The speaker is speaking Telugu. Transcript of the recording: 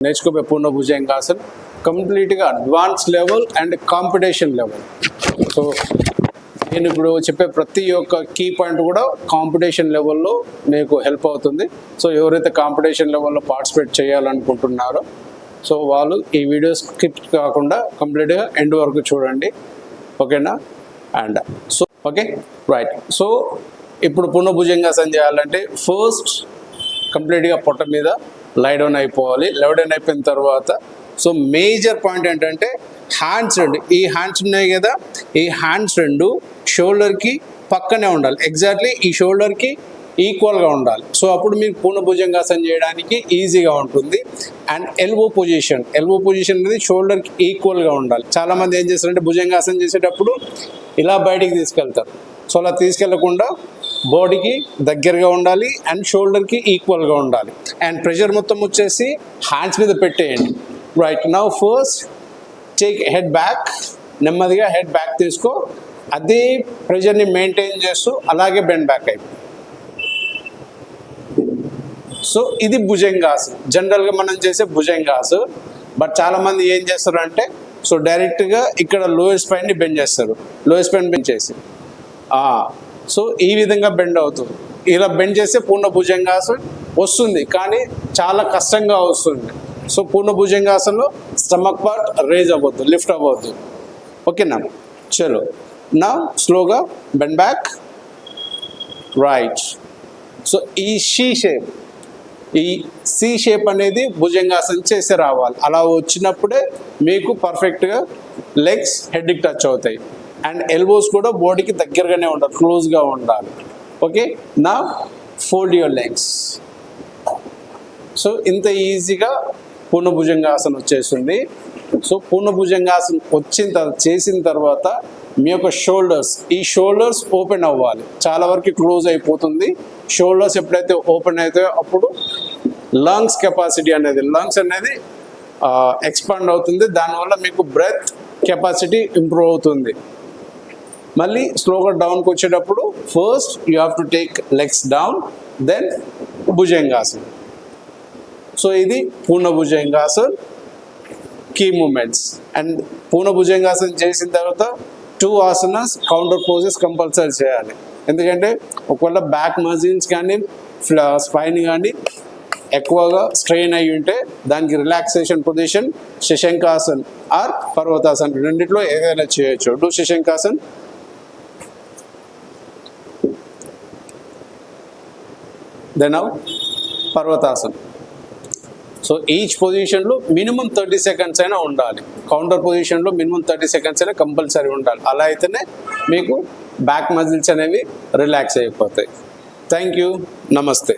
నేర్చుకోబోయే పూర్ణ భుజంగాసన్ కంప్లీట్గా advance level and competition level. So నేను ఇప్పుడు చెప్పే ప్రతి ఒక్క కీ పాయింట్ కూడా కాంపిటీషన్ లెవెల్లో మీకు హెల్ప్ అవుతుంది. సో ఎవరైతే కాంపిటీషన్ లెవెల్లో పార్టిసిపేట్ చేయాలనుకుంటున్నారో సో వాళ్ళు ఈ వీడియో స్కిప్ కాకుండా కంప్లీట్గా ఎండ్ వరకు చూడండి, ఓకేనా? And so okay right. So ఇప్పుడు పూర్ణ భుజంగాసన్ చేయాలంటే ఫస్ట్ కంప్లీట్గా పొట్ట మీద లై డౌన్ అయిపోవాలి. లై డౌన్ అయిపోయిన తర్వాత సో మేజర్ పాయింట్ ఏంటంటే హ్యాండ్స్ రెండు, ఈ హ్యాండ్స్ ఉన్నాయి కదా, ఈ హ్యాండ్స్ రెండు షోల్డర్కి పక్కనే ఉండాలి, ఎగ్జాక్ట్లీ ఈ షోల్డర్కి ఈక్వల్గా ఉండాలి. సో అప్పుడు మీకు పూర్ణ భుజంగాసన్ చేయడానికి ఈజీగా ఉంటుంది. అండ్ ఎల్బో పొజిషన్ అనేది షోల్డర్కి ఈక్వల్గా ఉండాలి. చాలామంది ఏం చేస్తారంటే భుజంగాసన్ చేసేటప్పుడు ఇలా బయటికి తీసుకెళ్తారు. సో అలా తీసుకెళ్లకుండా బాడీకి దగ్గరగా ఉండాలి అండ్ షోల్డర్కి ఈక్వల్గా ఉండాలి. అండ్ ప్రెషర్ మొత్తం వచ్చేసి హ్యాండ్స్ మీద పెట్టేయండి. Right now first take head back, నెమ్మదిగా హెడ్ బ్యాక్ తీసుకో, అదే ప్రెషర్ని మెయింటైన్ చేస్తూ అలాగే బెండ్ బ్యాక్ అయిపోయి. సో ఇది భుజంగాసన్, జనరల్గా మనం చేసే భుజంగాసన్. బట్ చాలామంది ఏం చేస్తారంటే సో డైరెక్ట్గా ఇక్కడ లోయర్ స్పైన్ని బెండ్ చేస్తారు, లోయర్ స్పైన్ బెండ్ చేసి సో ఈ విధంగా బెండ్ అవుతుంది. ఇలా బెండ్ చేస్తే పూర్ణ భుజంగాసన్ వస్తుంది, కానీ చాలా కష్టంగా వస్తుంది. సో పూర్ణ భుజంగాసన్లో స్టమక్ పార్ట్ రేజ్ అవ్వద్దు, లిఫ్ట్ అవ్వద్దు, ఓకేనా? చలో నా స్లోగా బెండ్ బ్యాక్, రైట్. సో ఈ సి షేప్ అనేది భుజంగాసన్ చేసి రావాలి. అలా వచ్చినప్పుడే మీకు పర్ఫెక్ట్గా లెగ్స్ హెడ్కి టచ్ అవుతాయి అండ్ ఎల్బోస్ కూడా బాడీకి దగ్గరగానే ఉండాలి, క్లోజ్గా ఉండాలి, ఓకే? నా ఫోల్డ్ యువర్ లెగ్స్. సో ఇంత ఈజీగా పూర్ణ భుజంగాసన్ వచ్చేస్తుంది. సో పూర్ణ భుజంగాసన్ చేసిన తర్వాత మీ యొక్క ఈ షోల్డర్స్ ఓపెన్ అవ్వాలి. చాలా వరకు క్లోజ్ అయిపోతుంది. షోల్డర్స్ ఎప్పుడైతే ఓపెన్ అవుతాయో అప్పుడు లంగ్స్ అనేది ఎక్స్పాండ్ అవుతుంది. దానివల్ల మీకు బ్రెత్ కెపాసిటీ ఇంప్రూవ్ అవుతుంది. మళ్ళీ స్లోగా డౌన్కి వచ్చేటప్పుడు first you have to take legs down, then Bhujangasan. So ఇది పూర్ణ భుజంగాసన్ కీ మూమెంట్స్. అండ్ పూర్ణ భుజంగాసన్ చేసిన తర్వాత 2 ఆసనాస్ కౌంటర్ పోజెస్ కంపల్సరీ చేయాలి. ఎందుకంటే ఒకవేళ బ్యాక్ మజిల్స్ కానీ స్పైన్ కానీ ఎక్కువగా స్ట్రెయిన్ అయ్యి ఉంటే దానికి relaxation position Shashankasan or Parvatasan, రెండిట్లో ఏదైనా చేయొచ్చు. Do Shashankasan, then Parvatasan. So each పొజిషన్లో మినిమం 30 సెకండ్స్ అయినా ఉండాలి. కౌంటర్ పొజిషన్లో మినిమం 30 సెకండ్స్ అయినా కంపల్సరీ ఉండాలి. అలా అయితేనే మీకు బ్యాక్ మజిల్స్ అనేవి రిలాక్స్ అయిపోతాయి. థ్యాంక్ యూ, నమస్తే.